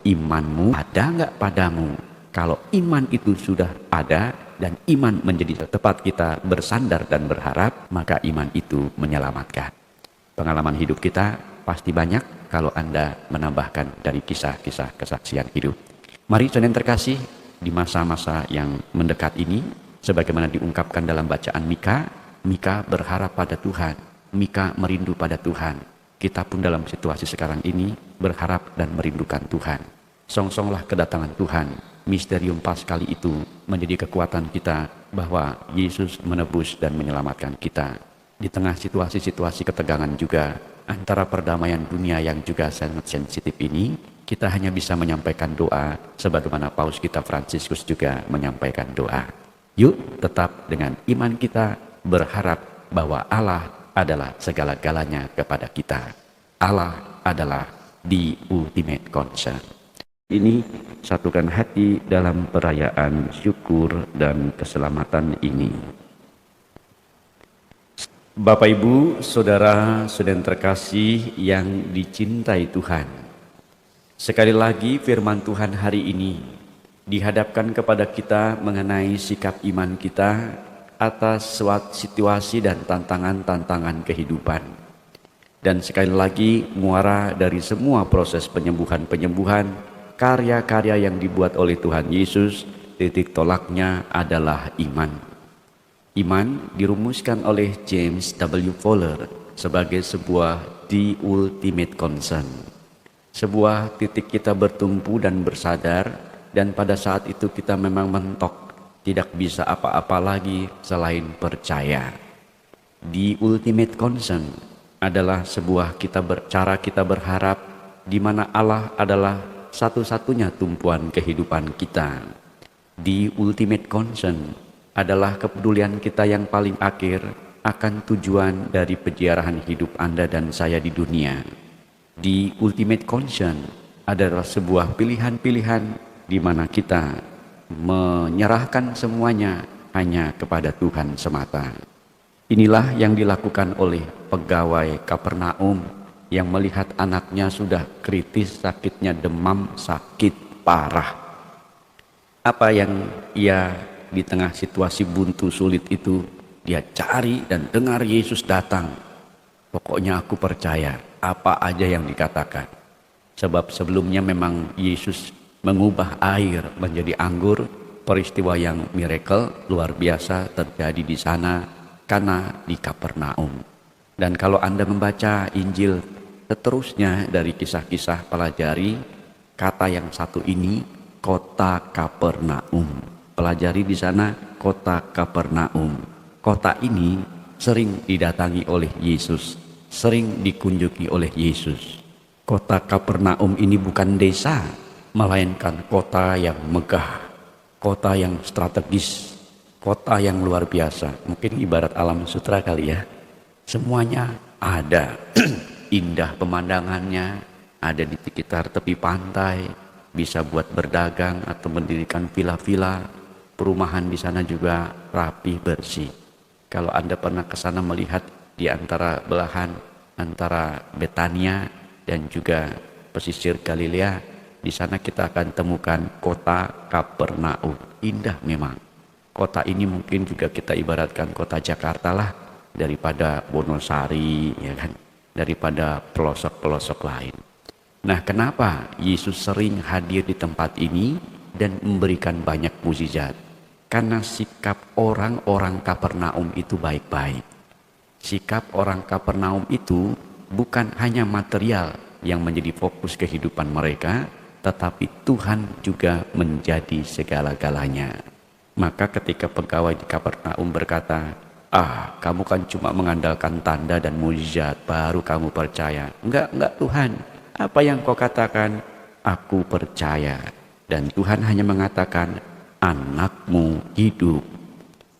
Imanmu ada nggak padamu? Kalau iman itu sudah ada dan iman menjadi tempat kita bersandar dan berharap, maka iman itu menyelamatkan. Pengalaman hidup kita pasti banyak kalau Anda menambahkan dari kisah-kisah kesaksian hidup. Mari saudara terkasih, di masa-masa yang mendekat ini, sebagaimana diungkapkan dalam bacaan Mika, Mika berharap pada Tuhan, Mika merindu pada Tuhan. Kita pun dalam situasi sekarang ini berharap dan merindukan Tuhan. Song-songlah kedatangan Tuhan. Misterium Paskali itu menjadi kekuatan kita bahwa Yesus menebus dan menyelamatkan kita. Di tengah situasi-situasi ketegangan juga, antara perdamaian dunia yang juga sangat sensitif ini, kita hanya bisa menyampaikan doa sebagaimana Paus kita Fransiskus juga menyampaikan doa. Yuk tetap dengan iman kita berharap bahwa Allah adalah segala-galanya kepada kita. Allah adalah the ultimate concern. Ini satukan hati dalam perayaan syukur dan keselamatan ini. Bapak Ibu, saudara-saudara terkasih yang dicintai Tuhan. Sekali lagi firman Tuhan hari ini dihadapkan kepada kita mengenai sikap iman kita atas suatu situasi dan tantangan-tantangan kehidupan. Dan sekali lagi muara dari semua proses penyembuhan-penyembuhan, karya-karya yang dibuat oleh Tuhan Yesus, titik tolaknya adalah iman. Iman dirumuskan oleh James W. Fowler sebagai sebuah the ultimate concern. Sebuah titik kita bertumpu dan bersadar, dan pada saat itu kita memang mentok, tidak bisa apa-apa lagi selain percaya. The ultimate concern adalah sebuah cara kita berharap di mana Allah adalah satu-satunya tumpuan kehidupan kita. The ultimate concern adalah kepedulian kita yang paling akhir akan tujuan dari peziarahan hidup Anda dan saya di dunia. The ultimate concern adalah sebuah pilihan-pilihan di mana kita menyerahkan semuanya hanya kepada Tuhan semata. Inilah yang dilakukan oleh pegawai Kapernaum yang melihat anaknya sudah kritis, sakitnya demam, sakit parah. Apa yang ia di tengah situasi buntu sulit itu, dia cari dan dengar Yesus datang. Pokoknya aku percaya apa aja yang dikatakan. Sebab sebelumnya memang Yesus mengubah air menjadi anggur, peristiwa yang miracle luar biasa terjadi di sana karena di Kapernaum. Dan kalau Anda membaca Injil seterusnya dari kisah-kisah pelajari kata yang satu ini, kota Kapernaum. Pelajari di sana kota Kapernaum. Kota ini sering didatangi oleh Yesus, sering dikunjungi oleh Yesus. Kota Kapernaum ini bukan desa, melainkan kota yang megah, kota yang strategis, kota yang luar biasa. Mungkin ibarat alam sutra kali ya. Semuanya ada. Indah pemandangannya, ada di sekitar tepi pantai, bisa buat berdagang atau mendirikan villa-villa. Perumahan di sana juga rapi bersih. Kalau Anda pernah ke sana melihat di antara belahan antara Betania dan juga pesisir Galilea, di sana kita akan temukan kota Kapernaum. Indah memang. Kota ini mungkin juga kita ibaratkan kota Jakarta lah, daripada Wonosari, ya kan, daripada pelosok-pelosok lain. Nah, kenapa Yesus sering hadir di tempat ini dan memberikan banyak mukjizat? Karena sikap orang-orang Kapernaum itu baik-baik. Sikap orang Kapernaum itu bukan hanya material yang menjadi fokus kehidupan mereka, tetapi Tuhan juga menjadi segala-galanya. Maka ketika pegawai di Kapernaum berkata, kamu kan cuma mengandalkan tanda dan mukjizat baru kamu percaya. Enggak Tuhan, apa yang kau katakan, aku percaya. Dan Tuhan hanya mengatakan, anakmu hidup.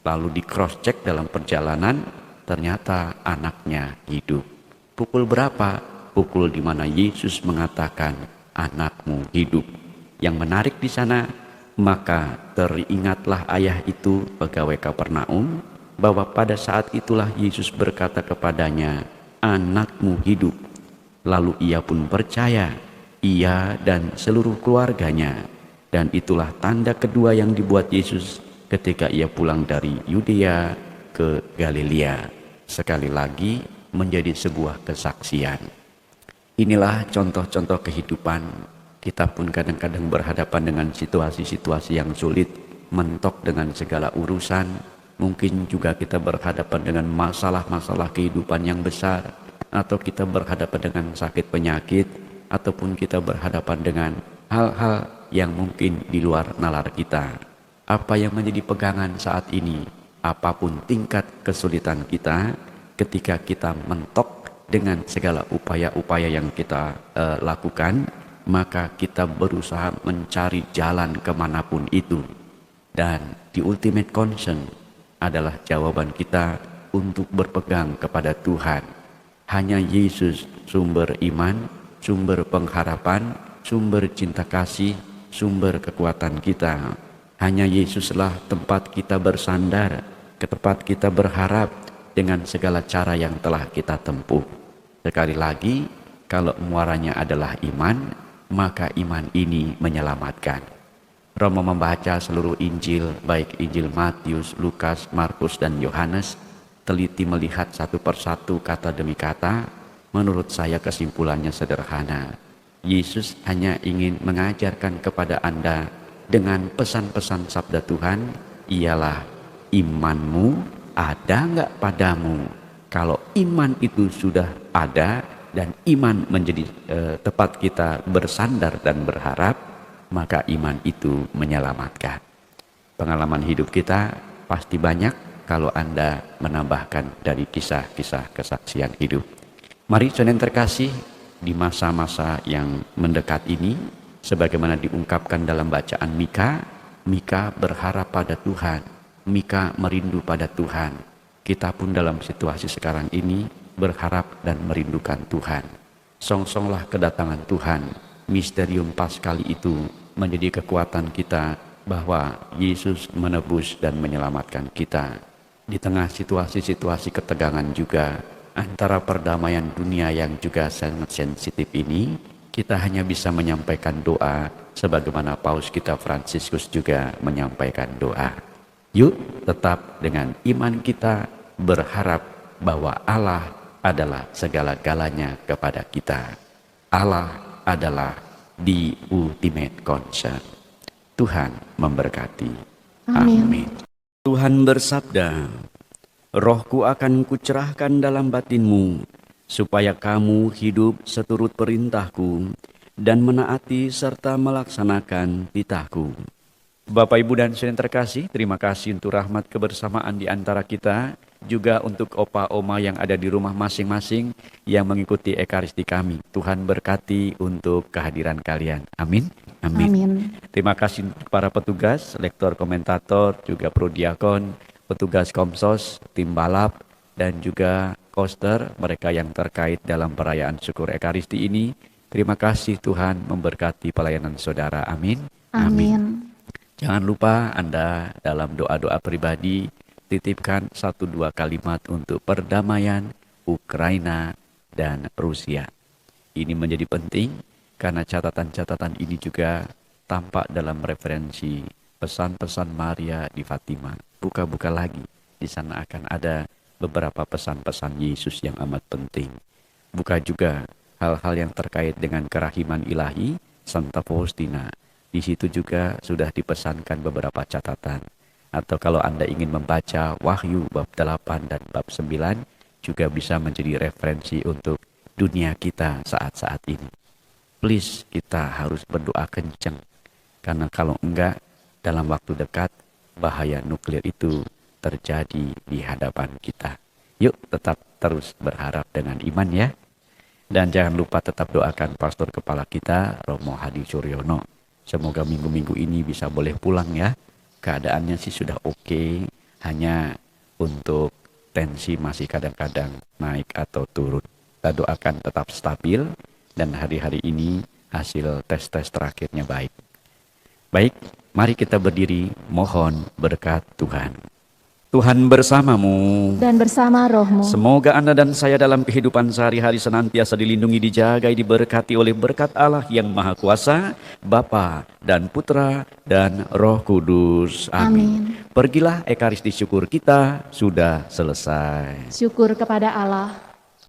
Lalu di cross check dalam perjalanan, ternyata anaknya hidup. Pukul berapa? Pukul di mana Yesus mengatakan anakmu hidup. Yang menarik di sana, maka teringatlah ayah itu, pegawai Kapernaum, bahwa pada saat itulah Yesus berkata kepadanya, anakmu hidup. Lalu ia pun percaya. ia dan seluruh keluarganya. Dan itulah tanda kedua yang dibuat Yesus ketika ia pulang dari Yudea ke Galilea. Sekali lagi menjadi sebuah kesaksian. Inilah contoh-contoh kehidupan. Kita pun kadang-kadang berhadapan dengan situasi-situasi yang sulit, mentok dengan segala urusan. Mungkin juga kita berhadapan dengan masalah-masalah kehidupan yang besar, atau kita berhadapan dengan sakit penyakit, ataupun kita berhadapan dengan hal-hal yang mungkin di luar nalar kita. Apa yang menjadi pegangan saat ini, apapun tingkat kesulitan kita, ketika kita mentok dengan segala upaya-upaya yang kita lakukan, maka kita berusaha mencari jalan kemanapun itu. Dan the ultimate concern adalah jawaban kita untuk berpegang kepada Tuhan. Hanya Yesus sumber iman, sumber pengharapan, sumber cinta kasih, sumber kekuatan kita. Hanya Yesuslah tempat kita bersandar, ke tempat kita berharap dengan segala cara yang telah kita tempuh. Sekali lagi, kalau muaranya adalah iman, maka iman ini menyelamatkan. Romo membaca seluruh Injil, baik Injil Matius, Lukas, Markus, dan Yohanes, teliti melihat satu persatu kata demi kata. Menurut saya kesimpulannya sederhana. Yesus hanya ingin mengajarkan kepada Anda dengan pesan-pesan sabda Tuhan, ialah imanmu ada nggak padamu? Kalau iman itu sudah ada dan iman menjadi tempat kita bersandar dan berharap, maka iman itu menyelamatkan. Pengalaman hidup kita pasti banyak kalau Anda menambahkan dari kisah-kisah kesaksian hidup. Mari saudara yang terkasih, di masa-masa yang mendekat ini, sebagaimana diungkapkan dalam bacaan Mika, Mika berharap pada Tuhan, Mika merindu pada Tuhan. Kita pun dalam situasi sekarang ini berharap dan merindukan Tuhan. Song-songlah kedatangan Tuhan. Misterium Paskali itu menjadi kekuatan kita bahwa Yesus menebus dan menyelamatkan kita. Di tengah situasi-situasi ketegangan juga, antara perdamaian dunia yang juga sangat sensitif ini, kita hanya bisa menyampaikan doa sebagaimana Paus kita Fransiskus juga menyampaikan doa. Yuk tetap dengan iman kita berharap bahwa Allah adalah segala-galanya kepada kita. Allah adalah the ultimate concern. Tuhan memberkati. Amin. Tuhan bersabda, Rohku akan kucerahkan dalam batinmu, supaya kamu hidup seturut perintahku dan menaati serta melaksanakan titahku. Bapak, Ibu, dan saudara yang terkasih, terima kasih untuk rahmat kebersamaan di antara kita, juga untuk opa oma yang ada di rumah masing-masing yang mengikuti ekaristi kami. Tuhan berkati untuk kehadiran kalian. Amin. Amin. Terima kasih untuk para petugas, lektor, komentator, juga prodiakon, petugas Komsos, tim balap, dan juga koster, mereka yang terkait dalam perayaan syukur ekaristi ini. Terima kasih, Tuhan memberkati pelayanan saudara. Amin. Amin. Jangan lupa Anda dalam doa-doa pribadi titipkan 1-2 kalimat untuk perdamaian Ukraina dan Rusia. Ini menjadi penting karena catatan-catatan ini juga tampak dalam referensi pesan-pesan Maria di Fatima. Buka-buka lagi, di sana akan ada beberapa pesan-pesan Yesus yang amat penting. Buka juga hal-hal yang terkait dengan kerahiman ilahi Santa Faustina. Di situ juga sudah dipesankan beberapa catatan. Atau kalau Anda ingin membaca Wahyu bab 8 dan bab 9, juga bisa menjadi referensi untuk dunia kita saat-saat ini. Please, kita harus berdoa kencang. Karena kalau enggak, dalam waktu dekat, bahaya nuklir itu terjadi di hadapan kita. Yuk tetap terus berharap dengan iman ya. Dan jangan lupa tetap doakan pastor kepala kita, Romo Hadi Suryono. Semoga minggu-minggu ini bisa boleh pulang ya. Keadaannya sih sudah oke, hanya untuk tensi masih kadang-kadang naik atau turun. Kita doakan tetap stabil dan hari-hari ini hasil tes-tes terakhirnya baik. Baik, mari kita berdiri mohon berkat Tuhan. Tuhan bersamamu. Dan bersama rohmu. Semoga Anda dan saya dalam kehidupan sehari-hari senantiasa dilindungi, dijaga, diberkati oleh berkat Allah yang Maha Kuasa, Bapa dan Putra dan Roh Kudus. Amin. Pergilah, ekaristi syukur kita sudah selesai. Syukur kepada Allah.